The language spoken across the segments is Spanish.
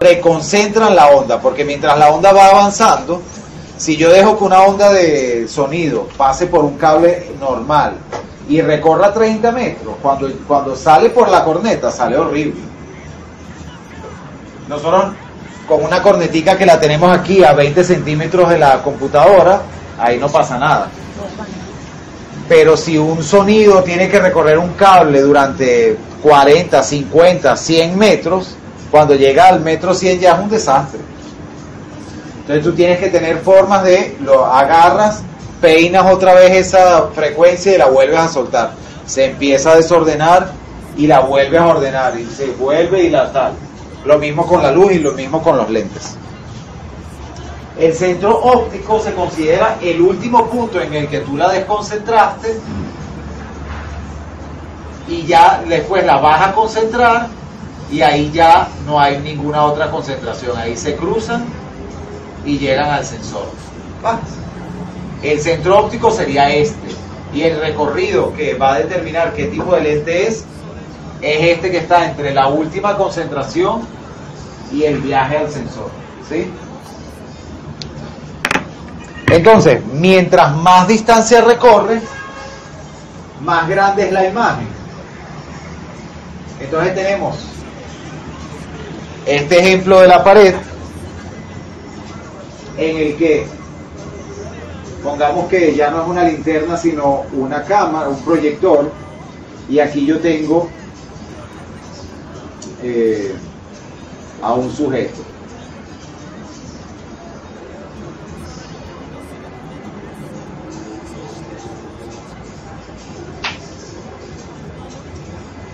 reconcentran la onda, porque mientras la onda va avanzando, si yo dejo que una onda de sonido pase por un cable normal y recorra 30 metros, cuando sale por la corneta sale horrible. Nosotros con una cornetica que la tenemos aquí a 20 centímetros de la computadora, ahí no pasa nada. Pero si un sonido tiene que recorrer un cable durante 40, 50, 100 metros, cuando llega al metro 100 ya es un desastre. Entonces tú tienes que tener formas de, lo agarras, peinas otra vez esa frecuencia y la vuelves a soltar. Se empieza a desordenar y la vuelves a ordenar y se vuelve y la tal. Lo mismo con la luz y lo mismo con los lentes. El centro óptico se considera el último punto en el que tú la desconcentraste y ya después la vas a concentrar y ahí ya no hay ninguna otra concentración. Ahí se cruzan y llegan al sensor. El centro óptico sería este y el recorrido que va a determinar qué tipo de lente es este que está entre la última concentración y el viaje al sensor, ¿sí? Entonces, mientras más distancia recorre, más grande es la imagen. Entonces tenemos este ejemplo de la pared en el que pongamos que ya no es una linterna sino una cámara, un proyector, y aquí yo tengo a un sujeto.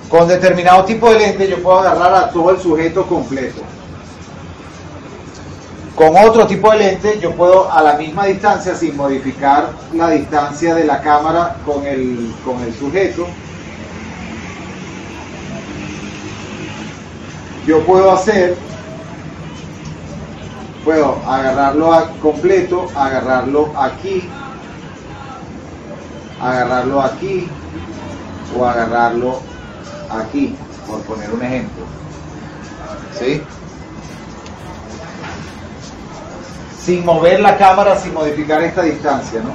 Con determinado tipo de lente yo puedo agarrar a todo el sujeto completo. Con otro tipo de lente yo puedo a la misma distancia, sin modificar la distancia de la cámara con el sujeto, yo puedo agarrarlo completo, agarrarlo aquí o agarrarlo aquí, por poner un ejemplo, ¿sí? Sin mover la cámara, sin modificar esta distancia, ¿no?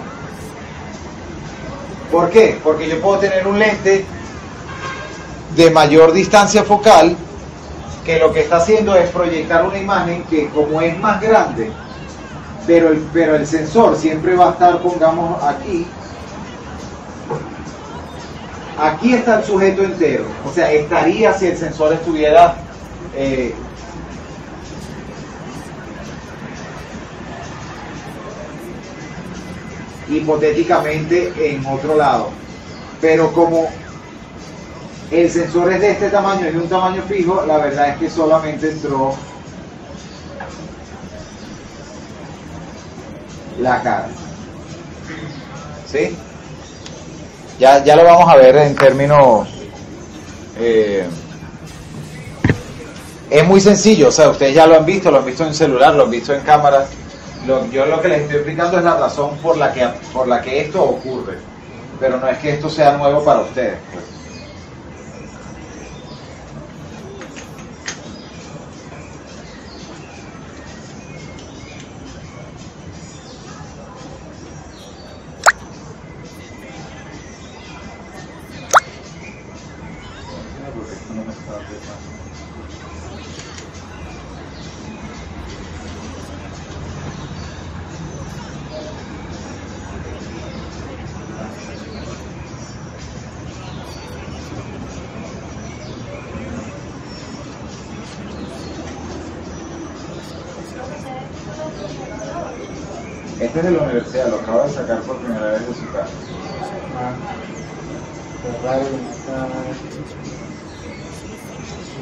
¿Por qué? Porque yo puedo tener un lente de mayor distancia focal que lo que está haciendo es proyectar una imagen que, como es más grande, pero el sensor siempre va a estar, pongamos aquí está el sujeto entero, o sea, estaría si el sensor estuviera hipotéticamente en otro lado, pero como el sensor es de este tamaño, es de un tamaño fijo, la verdad es que solamente entró la cara, ¿sí? Ya lo vamos a ver en términos... es muy sencillo, o sea, ustedes ya lo han visto en celular, lo han visto en cámaras. Yo lo que les estoy explicando es la razón por la que esto ocurre, pero no es que esto sea nuevo para ustedes, pues. Este es de la universidad, lo acabo de sacar por primera vez de su casa.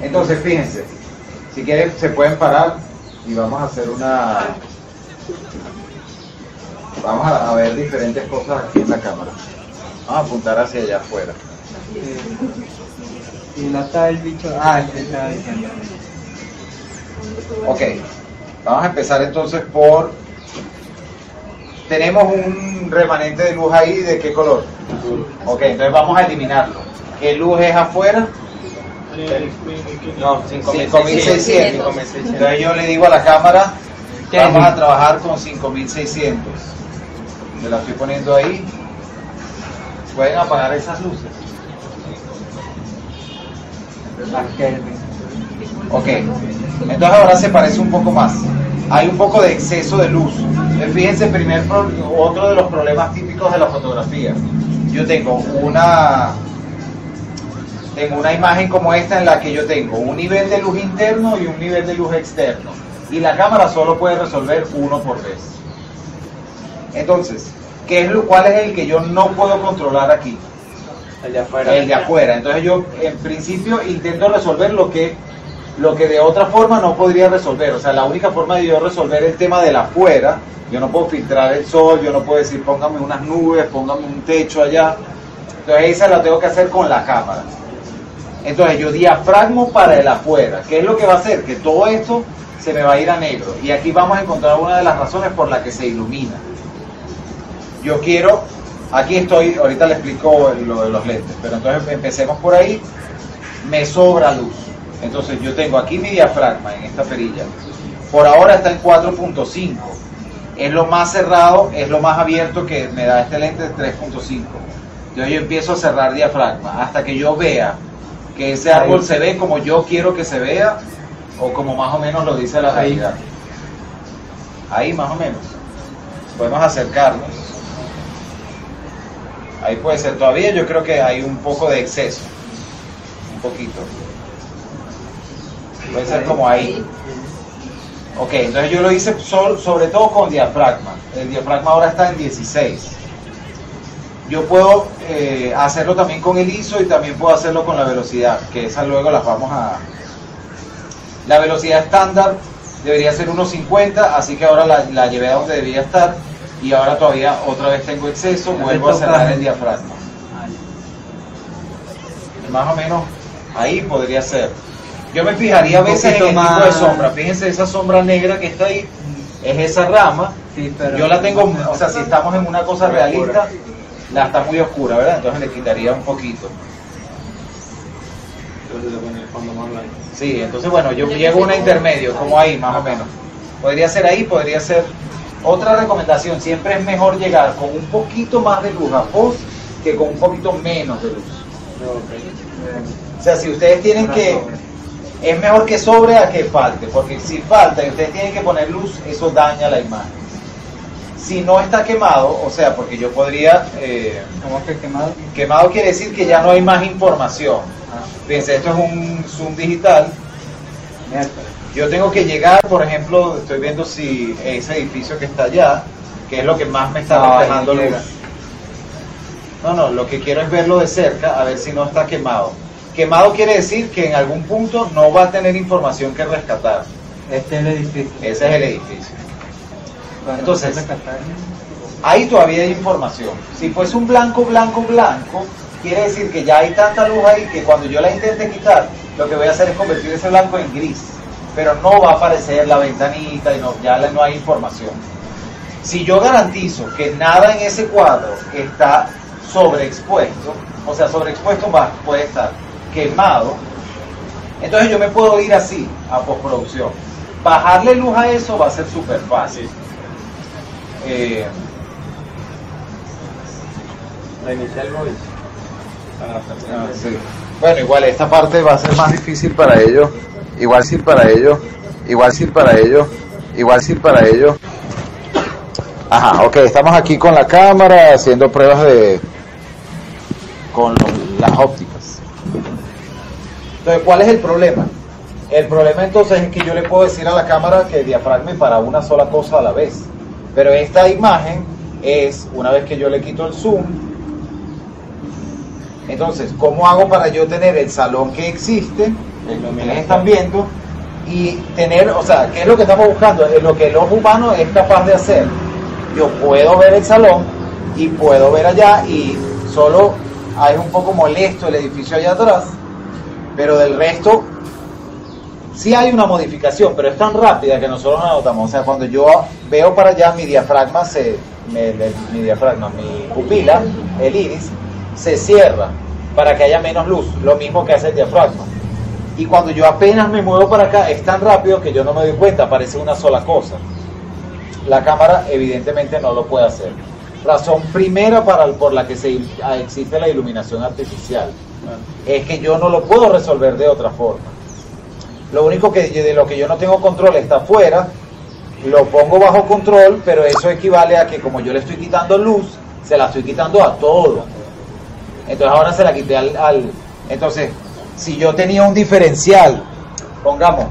Entonces, fíjense, si quieren se pueden parar y vamos a hacer vamos a ver diferentes cosas aquí en la cámara. Vamos a apuntar hacia allá afuera. Y no está el bicho. El que estaba diciendo. Ok, vamos a empezar entonces por... Tenemos un remanente de luz ahí, ¿de qué color? Ok, entonces vamos a eliminarlo. ¿Qué luz es afuera? No, 5.600. Entonces yo le digo a la cámara, vamos a trabajar con 5.600. Me la estoy poniendo ahí. Pueden apagar esas luces. Ok, entonces ahora se parece un poco más. Hay un poco de exceso de luz. Fíjense, otro de los problemas típicos de la fotografía. Yo tengo una imagen como esta en la que yo tengo un nivel de luz interno y un nivel de luz externo. Y la cámara solo puede resolver uno por vez. Entonces, ¿cuál es el que yo no puedo controlar aquí? El de afuera. El de afuera. Entonces yo en principio intento resolver lo que de otra forma no podría resolver. O sea, la única forma de yo resolver el tema del afuera, yo no puedo filtrar el sol, yo no puedo decir póngame unas nubes, póngame un techo allá. Entonces esa la tengo que hacer con la cámara. Entonces yo diafragmo para el afuera. ¿Qué es lo que va a hacer? Que todo esto se me va a ir a negro. Y aquí vamos a encontrar una de las razones por la que se ilumina. Yo quiero, aquí estoy, ahorita le explico lo de los lentes, pero entonces empecemos por ahí. Me sobra luz. Entonces yo tengo aquí mi diafragma en esta perilla. Por ahora está en 4.5. Es lo más cerrado, es lo más abierto que me da este lente de 3.5. Entonces yo empiezo a cerrar diafragma hasta que yo vea que ese árbol se ve como yo quiero que se vea o como más o menos lo dice la realidad. Ahí más o menos. Podemos acercarnos. Ahí puede ser. Todavía yo creo que hay un poco de exceso. Un poquito. Puede ser como ahí. Ok, entonces yo lo hice sobre todo con diafragma. El diafragma ahora está en 16. Yo puedo hacerlo también con el ISO y también puedo hacerlo con la velocidad, que esas luego las vamos a... La velocidad estándar debería ser 1.50, así que ahora la llevé a donde debía estar y ahora todavía otra vez tengo exceso, vuelvo a cerrar el diafragma. Más o menos ahí podría ser. Yo me fijaría a veces en el tipo de sombra. Fíjense, esa sombra negra que está ahí es esa rama. Sí, pero yo la tengo, o sea, si estamos en una cosa realista, la está muy oscura, ¿verdad? Entonces le quitaría un poquito. Entonces le pone el fondo más blanco. Sí, entonces bueno, yo llego a una intermedio, como ahí más o menos. Podría ser ahí, podría ser. Otra recomendación, siempre es mejor llegar con un poquito más de luz a post que con un poquito menos de luz. O sea, si ustedes tienen que... Es mejor que sobre a que falte, porque si falta y ustedes tienen que poner luz, eso daña la imagen. Si no está quemado, o sea, porque yo podría... ¿Cómo que quemado? Quemado quiere decir que ya no hay más información. Fíjense, esto es un zoom digital. Yo tengo que llegar, por ejemplo, estoy viendo si ese edificio que está allá, que es lo que más me está reflejando luz. No, lo que quiero es verlo de cerca, a ver si no está quemado. Quemado quiere decir que en algún punto no va a tener información que rescatar. Este es el edificio. Ese es el edificio. Entonces, ahí todavía hay información. Si fuese un blanco, quiere decir que ya hay tanta luz ahí que cuando yo la intente quitar, lo que voy a hacer es convertir ese blanco en gris. Pero no va a aparecer la ventanita y ya no hay información. Si yo garantizo que nada en ese cuadro está sobreexpuesto, o sea, sobreexpuesto puede estar quemado, entonces yo me puedo ir así a postproducción. Bajarle luz a eso va a ser súper fácil. Reiniciar el móvil. Sí. Bueno, igual esta parte va a ser más difícil para ellos. Igual sí para ellos. Ajá, ok, estamos aquí con la cámara haciendo pruebas con las ópticas. Entonces, ¿cuál es el problema? El problema entonces es que yo le puedo decir a la cámara que diafragme para una sola cosa a la vez. Pero esta imagen es, una vez que yo le quito el zoom, entonces, ¿cómo hago para yo tener el salón que existe, el que ustedes están viendo, y tener, o sea, ¿qué es lo que estamos buscando? Es lo que el ojo humano es capaz de hacer. Yo puedo ver el salón y puedo ver allá y solo hay un poco molesto el edificio allá atrás, pero del resto sí hay una modificación, pero es tan rápida que nosotros no notamos. O sea, cuando yo veo para allá, mi diafragma, mi pupila, el iris, se cierra para que haya menos luz, lo mismo que hace el diafragma. Y cuando yo apenas me muevo para acá, es tan rápido que yo no me doy cuenta, parece una sola cosa. La cámara evidentemente no lo puede hacer. Razón primera por la que existe la iluminación artificial es que yo no lo puedo resolver de otra forma. Lo único de lo que yo no tengo control está afuera, lo pongo bajo control, pero eso equivale a que como yo le estoy quitando luz, se la estoy quitando a todo. Entonces ahora se la quité Entonces, si yo tenía un diferencial, pongamos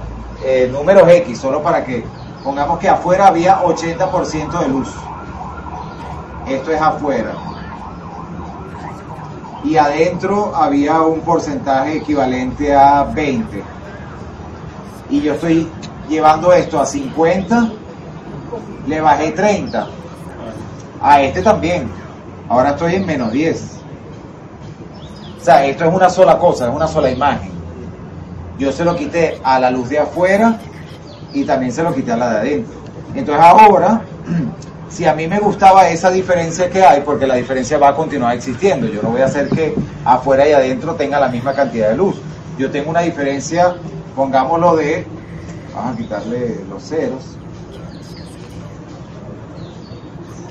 números X, solo para que pongamos que afuera había 80% de luz. Esto es afuera. Y adentro había un porcentaje equivalente a 20. Y yo estoy llevando esto a 50, le bajé 30. A este también. Ahora estoy en menos 10. O sea, esto es una sola cosa, es una sola imagen. Yo se lo quité a la luz de afuera y también se lo quité a la de adentro. Entonces ahora, si a mí me gustaba esa diferencia que hay, porque la diferencia va a continuar existiendo, yo no voy a hacer que afuera y adentro tenga la misma cantidad de luz. Yo tengo una diferencia, pongámoslo vamos a quitarle los ceros.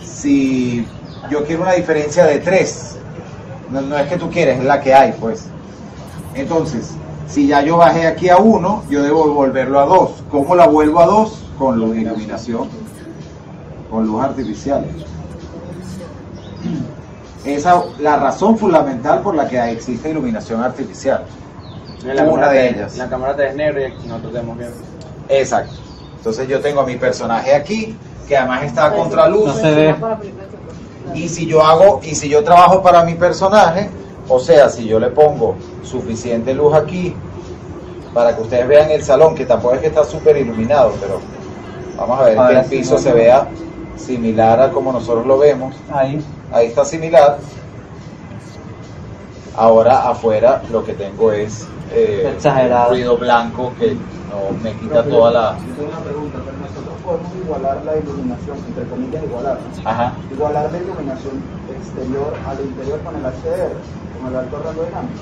Si yo quiero una diferencia de 3, no es que tú quieres, es la que hay, pues. Entonces, si ya yo bajé aquí a 1, yo debo volverlo a 2. ¿Cómo la vuelvo a 2? Con luz de iluminación, con luz artificial. Esa es la razón fundamental por la que existe iluminación artificial. Una de ellas. La cámara te es negra y aquí nosotros tenemos bien. Exacto. Entonces yo tengo a mi personaje aquí, que además está a contraluz. No se ve. Y si yo trabajo para mi personaje, o sea, si yo le pongo suficiente luz aquí para que ustedes vean el salón, que tampoco es que está súper iluminado, pero vamos a ver que el piso se vea similar a como nosotros lo vemos. Ahí está similar. Ahora afuera lo que tengo es exagerado ruido blanco que no me quita toda la... Yo tengo una pregunta, pero nosotros podemos igualar la iluminación, entre comillas igualar, ¿no? Ajá. Igualar la iluminación exterior al interior con el HDR, con el alto rango dinámico.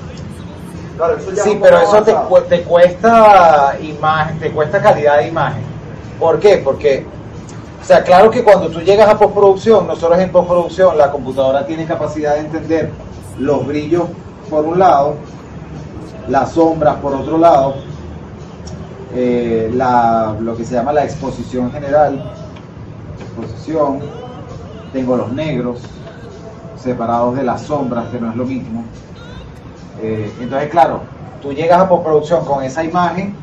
Claro, eso ya sí, es un pero poco eso avanzado. te cuesta imagen, te cuesta calidad de imagen. ¿Por qué? Porque, o sea, claro que cuando tú llegas a postproducción, nosotros en postproducción la computadora tiene capacidad de entender los brillos por un lado, las sombras por otro lado, lo que se llama la exposición general, tengo los negros separados de las sombras, que no es lo mismo. Entonces, claro, tú llegas a postproducción con esa imagen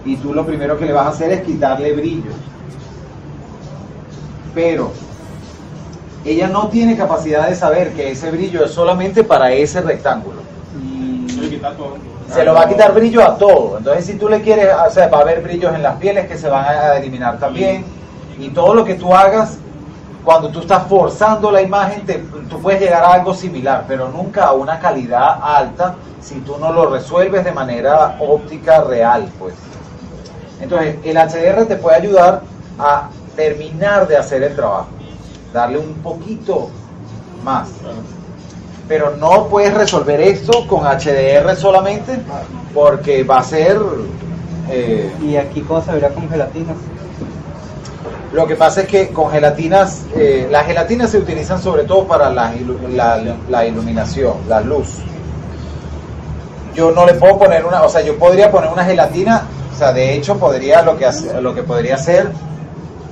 y tú lo primero que le vas a hacer es quitarle brillo. Pero ella no tiene capacidad de saber que ese brillo es solamente para ese rectángulo. Se lo va a quitar brillo a todo. Entonces, si tú le quieres, o sea, va a haber brillos en las pieles que se van a eliminar también. Y todo lo que tú hagas, cuando tú estás forzando la imagen, tú puedes llegar a algo similar, pero nunca a una calidad alta si tú no lo resuelves de manera óptica real, pues. Entonces, el HDR te puede ayudar a terminar de hacer el trabajo, darle un poquito más. Pero no puedes resolver esto con HDR solamente, porque va a ser... ¿Y aquí cómo se verá con gelatina? Lo que pasa es que con gelatinas, las gelatinas se utilizan sobre todo para la iluminación, la luz. Yo no le puedo poner una, o sea, yo podría poner una gelatina, o sea, de hecho lo que podría hacer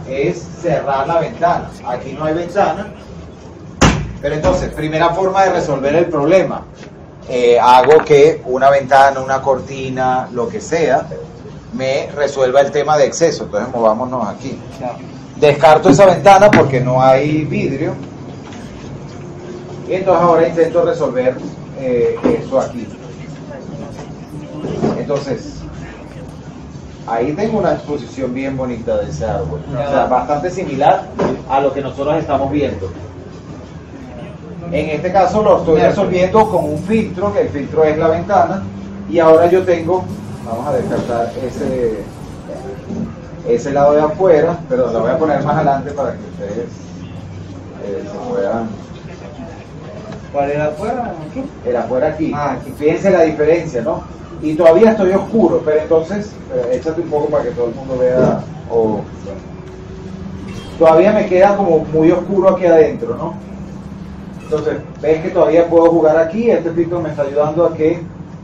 es cerrar la ventana. Aquí no hay ventana, pero entonces, primera forma de resolver el problema, hago que una ventana, una cortina, lo que sea, me resuelva el tema de exceso. Entonces movámonos aquí. Descarto esa ventana porque no hay vidrio. Y entonces ahora intento resolver esto aquí. Entonces, ahí tengo una exposición bien bonita de ese árbol. O sea, bastante similar a lo que nosotros estamos viendo. En este caso lo estoy resolviendo con un filtro, que el filtro es la ventana. Y ahora yo tengo... Vamos a descartar ese lado de afuera, pero lo voy a poner más adelante para que ustedes se puedan... ¿Cuál era afuera? ¿Aquí? El afuera aquí. Ah, aquí. Fíjense la diferencia, ¿no? y todavía estoy oscuro, pero entonces, échate un poco para que todo el mundo vea, o todavía me queda como muy oscuro aquí adentro, ¿no? Entonces, ves que todavía puedo jugar aquí, este filtro me está ayudando a que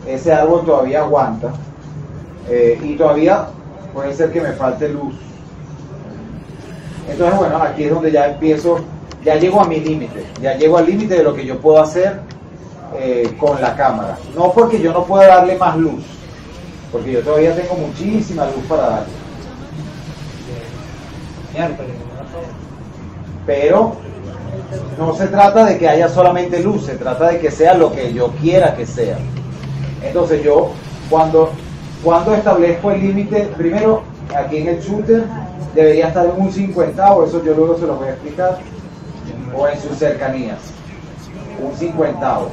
ese árbol todavía aguanta, y todavía puede ser que me falte luz. Entonces, bueno, aquí es donde ya empiezo, ya llego a mi límite, ya llego al límite de lo que yo puedo hacer con la cámara. No porque yo no pueda darle más luz, porque yo todavía tengo muchísima luz para darle. Pero no se trata de que haya solamente luz, se trata de que sea lo que yo quiera que sea. Entonces yo, cuando establezco el límite, primero aquí en el shooter debería estar en un 50avo, eso yo luego se lo voy a explicar, o en sus cercanías, un 50avo.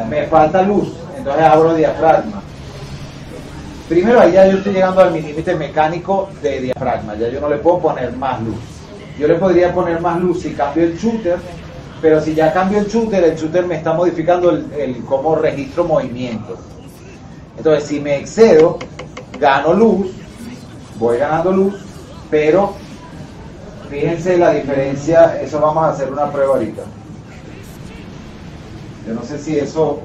Me falta luz, entonces abro diafragma. Primero ahí ya yo estoy llegando a mi límite mecánico de diafragma, ya yo no le puedo poner más luz. Yo le podría poner más luz si cambio el shooter, pero si ya cambio el shooter me está modificando el cómo registro movimiento. Entonces si me excedo, gano luz, voy ganando luz, pero fíjense la diferencia, eso vamos a hacer una prueba ahorita. Yo no sé si eso,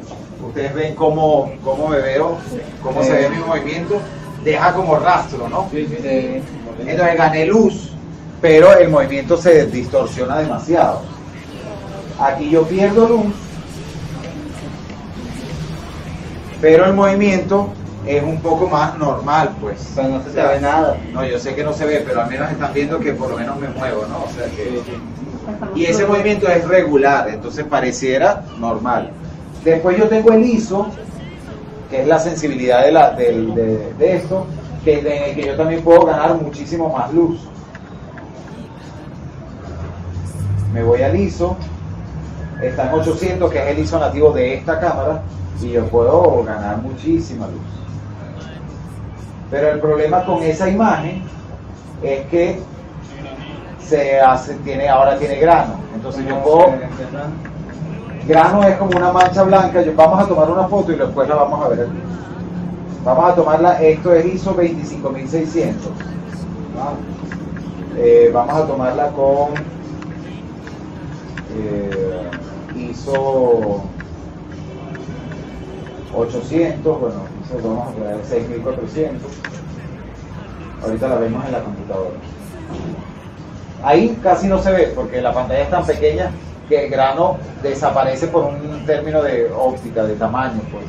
ustedes ven cómo me veo, cómo se ve mi movimiento, deja como rastro, ¿no? Entonces gané luz, pero el movimiento se distorsiona demasiado. Aquí yo pierdo luz, pero el movimiento es un poco más normal, pues. Pero no se ve nada. No, yo sé que no se ve, pero al menos están viendo que por lo menos me muevo, ¿no? O sea que... Y ese movimiento es regular, entonces pareciera normal. Después yo tengo el ISO, que es la sensibilidad de esto, que en el que yo también puedo ganar muchísimo más luz. Me voy al ISO, está en 800, que es el ISO nativo de esta cámara, y yo puedo ganar muchísima luz. Pero el problema con esa imagen es que ahora tiene grano. Entonces yo puedo... Grano es como una mancha blanca. Vamos a tomar una foto y después la vamos a ver aquí. Vamos a tomarla, esto es ISO 25600. Vamos a tomarla con ISO 800, bueno, vamos a poner 6400. Ahorita la vemos en la computadora. Ahí casi no se ve porque la pantalla es tan pequeña que el grano desaparece por un término de óptica, de tamaño, pues.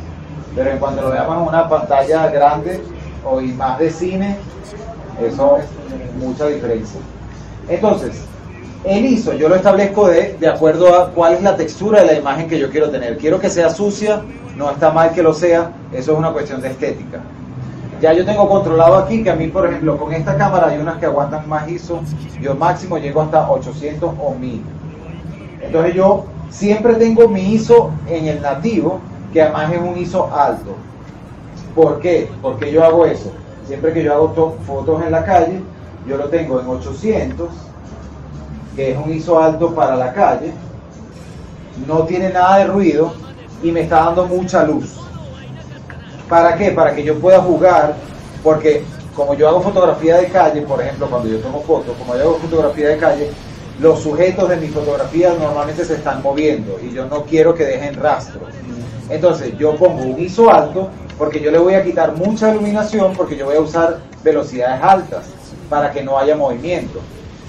Pero en cuanto lo veamos en una pantalla grande o y más de cine, eso es mucha diferencia. Entonces, el ISO yo lo establezco de acuerdo a cuál es la textura de la imagen que yo quiero tener. Quiero que sea sucia, no está mal que lo sea, eso es una cuestión de estética. Ya yo tengo controlado aquí que a mí, por ejemplo, con esta cámara hay unas que aguantan más ISO, yo máximo llego hasta 800 o 1000. Entonces yo siempre tengo mi ISO en el nativo, que además es un ISO alto. ¿Por qué? Porque yo hago eso. Siempre que yo hago fotos en la calle, yo lo tengo en 800, que es un ISO alto para la calle, no tiene nada de ruido y me está dando mucha luz. ¿Para qué? Para que yo pueda jugar, porque como yo hago fotografía de calle, por ejemplo, cuando yo tomo fotos, como yo hago fotografía de calle, los sujetos de mi fotografía normalmente se están moviendo y yo no quiero que dejen rastro. Entonces yo pongo un ISO alto porque yo le voy a quitar mucha iluminación, porque yo voy a usar velocidades altas para que no haya movimiento.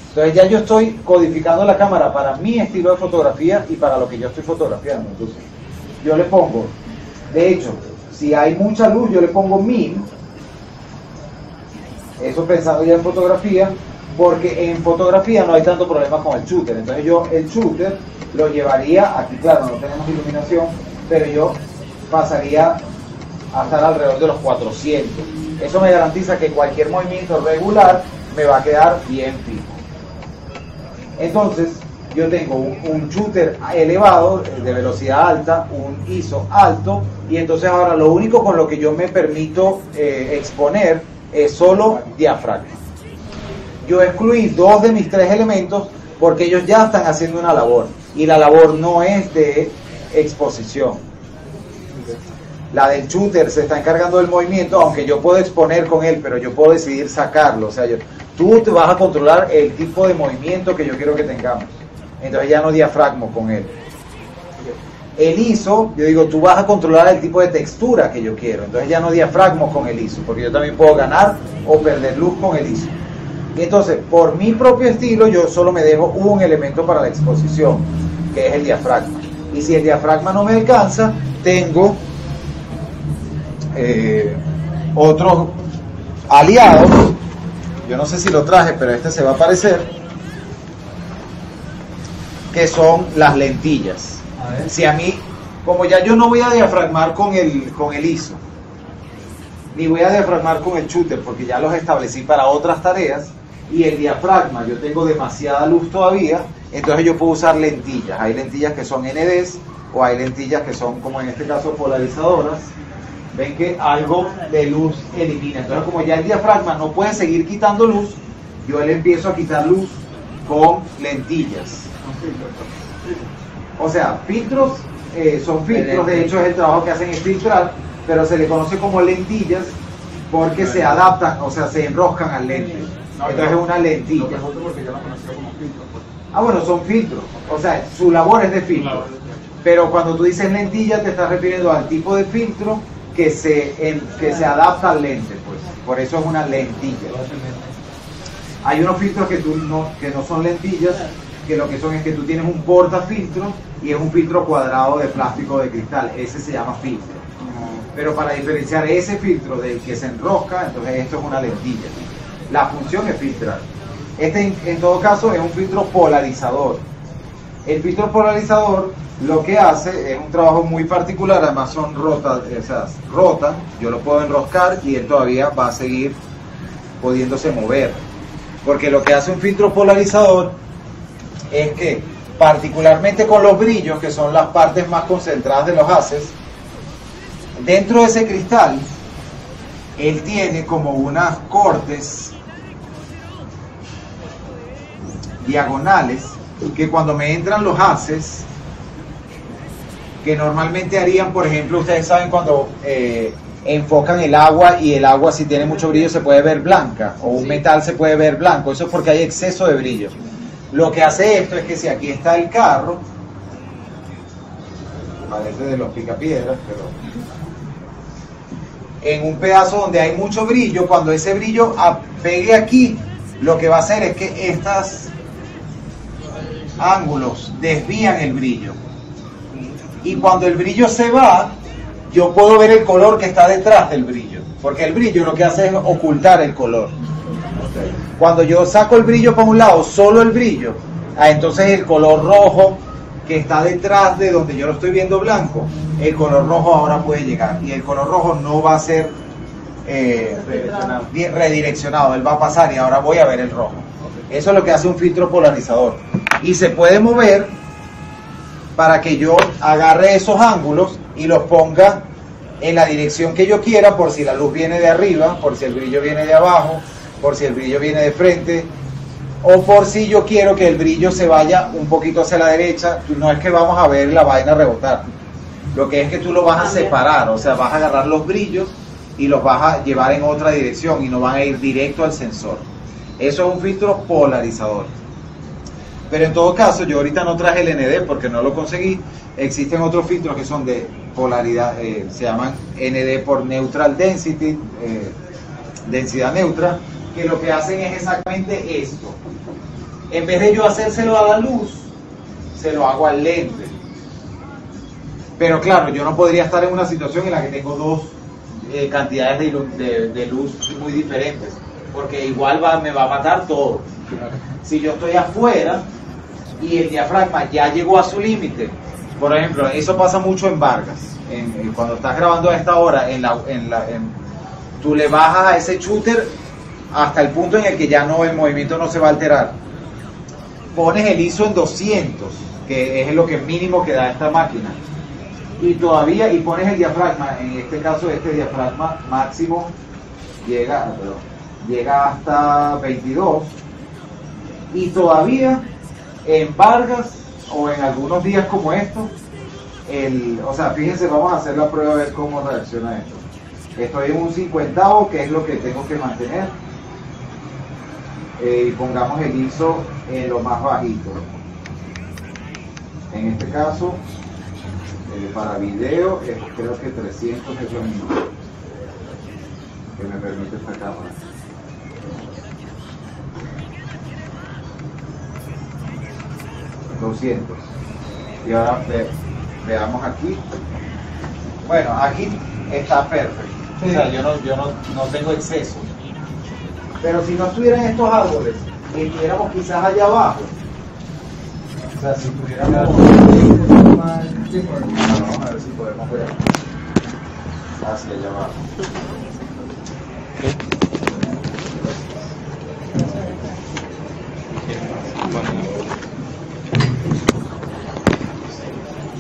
Entonces ya yo estoy codificando la cámara para mi estilo de fotografía y para lo que yo estoy fotografiando. Entonces yo le pongo, de hecho, si hay mucha luz yo le pongo 1000, eso pensando ya en fotografía, porque en fotografía no hay tanto problema con el shooter. Entonces yo el shooter lo llevaría, aquí claro no tenemos iluminación, pero yo pasaría a estar alrededor de los 400. Eso me garantiza que cualquier movimiento regular me va a quedar bien fijo. Entonces yo tengo un shooter elevado, de velocidad alta, un ISO alto, y entonces ahora lo único con lo que yo me permito exponer es solo diafragma. Yo excluí 2 de mis 3 elementos porque ellos ya están haciendo una labor, y la labor no es de exposición. La del shooter se está encargando del movimiento, aunque yo puedo exponer con él, pero yo puedo decidir sacarlo. O sea, tú te vas a controlar el tipo de movimiento que yo quiero que tengamos. Entonces ya no diafragmo con él. El ISO, yo digo, tú vas a controlar el tipo de textura que yo quiero. Entonces ya no diafragmo con el ISO, porque yo también puedo ganar o perder luz con el ISO. Y entonces, por mi propio estilo, yo solo me dejo un elemento para la exposición, que es el diafragma. Y si el diafragma no me alcanza, tengo otros aliados. Yo no sé si lo traje, pero este se va a aparecer, que son las lentillas. Si a mí, como ya yo no voy a diafragmar con el ISO, ni voy a diafragmar con el shooter, porque ya los establecí para otras tareas, y el diafragma, yo tengo demasiada luz todavía, entonces yo puedo usar lentillas. Hay lentillas que son NDs, o hay lentillas que son, como en este caso, polarizadoras. Ven que algo de luz elimina. Entonces, como ya el diafragma no puede seguir quitando luz, yo le empiezo a quitar luz con lentillas. O sea, filtros son filtros, de hecho es el trabajo que hacen es filtrar, pero se le conoce como lentillas porque se adaptan, o sea, se enroscan al lente. Entonces es una lentilla. Ah, bueno, son filtros, o sea, su labor es de filtro. Pero cuando tú dices lentilla te estás refiriendo al tipo de filtro que se adapta al lente, pues. Por eso es una lentilla. Hay unos filtros que no son lentillas, que lo que son es que tú tienes un portafiltro y es un filtro cuadrado de plástico de cristal. Ese se llama filtro. Pero para diferenciar ese filtro del que se enrosca, entonces esto es una lentilla. La función es filtrar. Este en todo caso es un filtro polarizador. El filtro polarizador lo que hace es un trabajo muy particular, además son rotan, yo lo puedo enroscar y él todavía va a seguir pudiéndose mover. Porque lo que hace un filtro polarizador es que, particularmente con los brillos, que son las partes más concentradas de los haces, dentro de ese cristal, él tiene como unas cortes diagonales que cuando me entran los haces, que normalmente harían, por ejemplo, ustedes saben cuando enfocan el agua y el agua si tiene mucho brillo se puede ver blanca, o un metal se puede ver blanco, eso es porque hay exceso de brillo. Lo que hace esto es que si aquí está el carro, parece de los picapiedras, pero en un pedazo donde hay mucho brillo, cuando ese brillo pegue aquí, lo que va a hacer es que estos ángulos desvían el brillo. Y cuando el brillo se va, yo puedo ver el color que está detrás del brillo, porque el brillo lo que hace es ocultar el color. Cuando yo saco el brillo para un lado, solo el brillo, entonces el color rojo que está detrás de donde yo lo estoy viendo blanco, el color rojo ahora puede llegar, y el color rojo no va a ser redireccionado, él va a pasar y ahora voy a ver el rojo. Eso es lo que hace un filtro polarizador, y se puede mover para que yo agarre esos ángulos y los ponga en la dirección que yo quiera, por si la luz viene de arriba, por si el brillo viene de abajo, por si el brillo viene de frente, o por si yo quiero que el brillo se vaya un poquito hacia la derecha. No es que vamos a ver la vaina rebotar, lo que es que tú lo vas a separar, o sea, vas a agarrar los brillos y los vas a llevar en otra dirección y no van a ir directo al sensor. Eso es un filtro polarizador. Pero en todo caso, yo ahorita no traje el ND porque no lo conseguí. Existen otros filtros que son de polaridad, se llaman ND por Neutral Density, densidad neutra, que lo que hacen es exactamente esto. En vez de yo hacérselo a la luz, se lo hago al lente. Pero claro, yo no podría estar en una situación en la que tengo dos cantidades de luz muy diferentes, porque igual me va a matar todo. Si yo estoy afuera y el diafragma ya llegó a su límite, por ejemplo, eso pasa mucho en Vargas, cuando estás grabando a esta hora, tú le bajas a ese shooter hasta el punto en el que ya el movimiento no se va a alterar. Pones el ISO en 200, que es lo que mínimo que da esta máquina, y pones el diafragma, en este caso este diafragma máximo llega hasta 22, y todavía en Vargas o en algunos días como estos o sea, fíjense, vamos a hacer la prueba a ver cómo reacciona esto. Estoy en un 50avo, que es lo que tengo que mantener. Y pongamos el ISO en lo más bajito. En este caso, para video, creo que 300 es lo mismo que me permite esta cámara. $200. Y ahora veamos aquí. Bueno, aquí está perfecto. O sea, yo no tengo exceso. Pero si no estuvieran estos árboles y estuviéramos quizás allá abajo, o sea, si tuviéramos... Vamos a ver si podemos ver hacia allá abajo.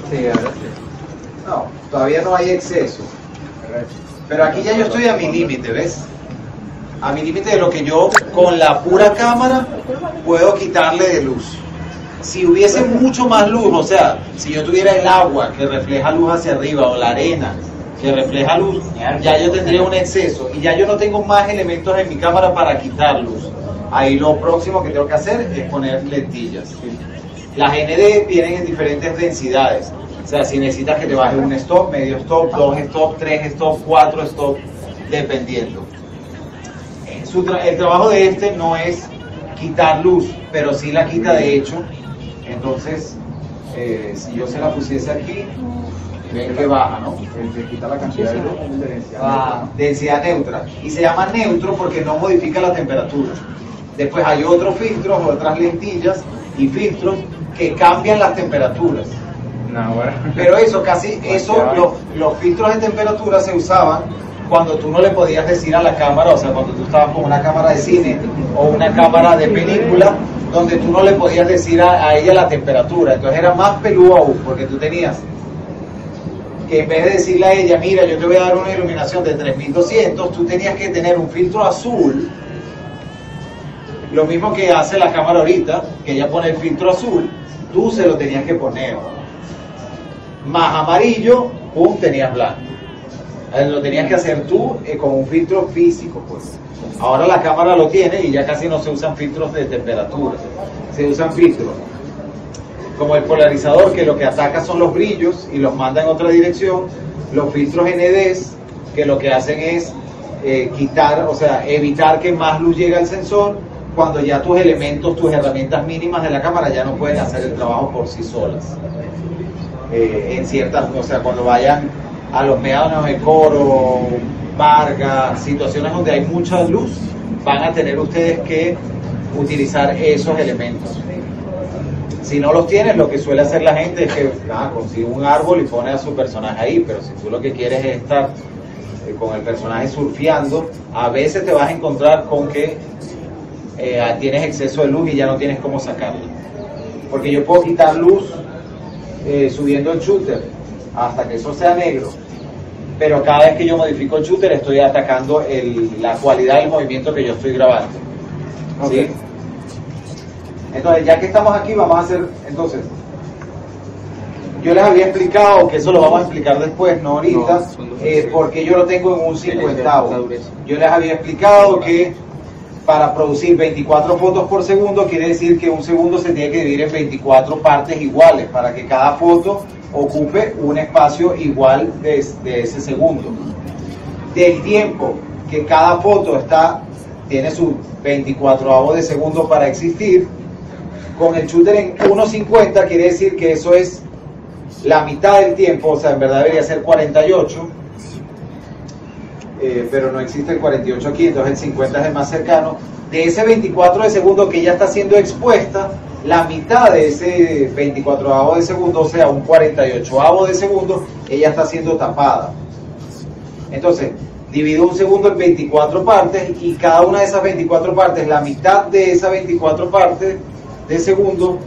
Sí, ahora sí. No, todavía no hay exceso. Pero aquí ya yo estoy a mi límite, ¿ves? A mi límite de lo que yo con la pura cámara puedo quitarle de luz. Si hubiese mucho más luz, o sea, si yo tuviera el agua que refleja luz hacia arriba o la arena que refleja luz, ya yo tendría un exceso y ya yo no tengo más elementos en mi cámara para quitar luz. Ahí lo próximo que tengo que hacer es poner lentillas. Las ND vienen en diferentes densidades. O sea, si necesitas que te baje un stop, medio stop, 2 stop, 3 stop, 4 stop, dependiendo. El trabajo de este no es quitar luz, pero sí la quita de hecho. Entonces, si yo se la pusiese aquí, ven que baja, ¿no? Se quita la cantidad de luz, densidad neutra. Y se llama neutro porque no modifica la temperatura. Después hay otros filtros, otras lentillas y filtros que cambian las temperaturas. No, bueno. Pero los filtros de temperatura se usaban cuando tú no le podías decir a la cámara, o sea, cuando tú estabas con una cámara de cine o una cámara de película, donde tú no le podías decir a ella la temperatura. Entonces era más peludo aún, porque tú tenías que en vez de decirle a ella, mira, yo te voy a dar una iluminación de 3200, tú tenías que tener un filtro azul, lo mismo que hace la cámara ahorita, que ella pone el filtro azul, tú se lo tenías que poner. Más amarillo, pum, tenías blanco. Lo tenías que hacer tú con un filtro físico, pues. Ahora la cámara lo tiene y ya casi no se usan filtros de temperatura. Se usan filtros como el polarizador, que lo que ataca son los brillos y los manda en otra dirección. Los filtros NDs, que lo que hacen es quitar, o sea, evitar que más luz llegue al sensor cuando ya tus elementos, tus herramientas mínimas de la cámara ya no pueden hacer el trabajo por sí solas. En ciertas, o sea, cuando vayan a los médanos de Coro, Vargas, situaciones donde hay mucha luz, van a tener ustedes que utilizar esos elementos. Si no los tienes, lo que suele hacer la gente es que consigue un árbol y pone a su personaje ahí, pero si tú lo que quieres es estar con el personaje surfeando, a veces te vas a encontrar con que tienes exceso de luz y ya no tienes cómo sacarlo. Porque yo puedo quitar luz subiendo el shooter hasta que eso sea negro, pero cada vez que yo modifico el shooter estoy atacando la cualidad del movimiento que yo estoy grabando. ¿Sí? Entonces, ya que estamos aquí, vamos a hacer, entonces, yo les había explicado, que eso lo vamos a explicar después, no ahorita, porque yo lo tengo en un 50avo. Yo les había explicado que para producir 24 fotos por segundo, quiere decir que un segundo se tiene que dividir en 24 partes iguales, para que cada foto ocupe un espacio igual de ese segundo. Del tiempo que cada foto tiene su 24avo de segundo para existir, con el shooter en 1.50 quiere decir que eso es la mitad del tiempo, o sea, en verdad debería ser 48, pero no existe el 48 aquí, entonces el 50 es el más cercano. De ese 24 de segundo que ella está siendo expuesta, la mitad de ese 24avo de segundo, o sea, un 48avo de segundo, ella está siendo tapada. Entonces, divido un segundo en 24 partes y cada una de esas 24 partes, la mitad de esas 24 partes de segundo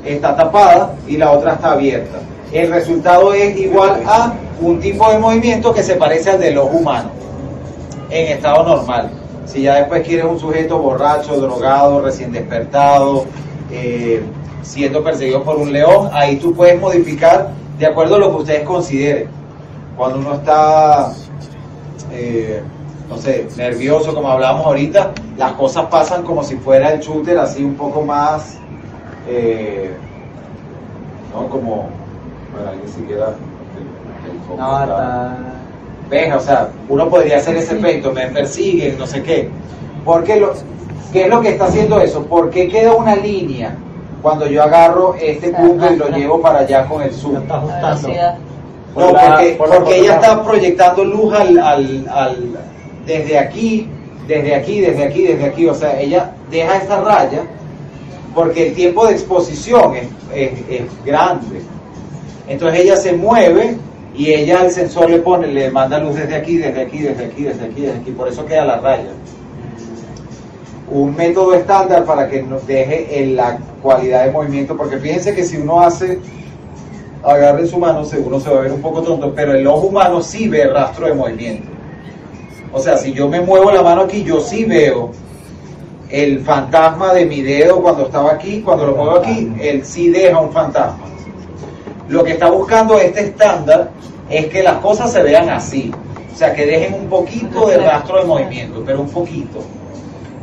está tapada y la otra está abierta. El resultado es igual a un tipo de movimiento que se parece al del ojo humano en estado normal. Si ya después quieres un sujeto borracho, drogado, recién despertado, siendo perseguido por un león, ahí tú puedes modificar de acuerdo a lo que ustedes consideren. Cuando uno está, no sé, nervioso, como hablábamos ahorita, las cosas pasan como si fuera el shooter, así un poco más, ¿no? Como, bueno, alguien siquiera... No, está... Ven, o sea, uno podría hacer ese efecto, me persiguen, no sé qué. ¿Qué es lo que está haciendo eso? ¿Por qué queda una línea cuando yo agarro este punto y lo llevo para allá con el zoom? Está ajustando. No, porque ella está proyectando luz desde aquí, o sea, ella deja esta raya porque el tiempo de exposición es grande. Entonces ella se mueve y ella al sensor le manda luz desde aquí, por eso queda la raya. Un método estándar para que nos deje en la cualidad de movimiento, porque fíjense que si uno agarre su mano, seguro se va a ver un poco tonto, pero el ojo humano sí ve rastro de movimiento. O sea, si yo me muevo la mano aquí, yo sí veo el fantasma de mi dedo cuando estaba aquí, cuando lo muevo aquí, él sí deja un fantasma. Lo que está buscando este estándar es que las cosas se vean así, o sea, que dejen un poquito de rastro de movimiento, pero un poquito.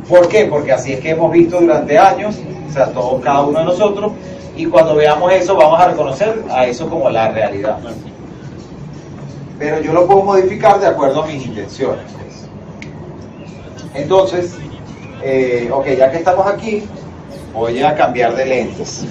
¿Por qué? Porque así es que hemos visto durante años, o sea, cada uno de nosotros, y cuando veamos eso vamos a reconocer a eso como la realidad. Pero yo lo puedo modificar de acuerdo a mis intenciones. Entonces, ok, ya que estamos aquí, voy a cambiar de lentes.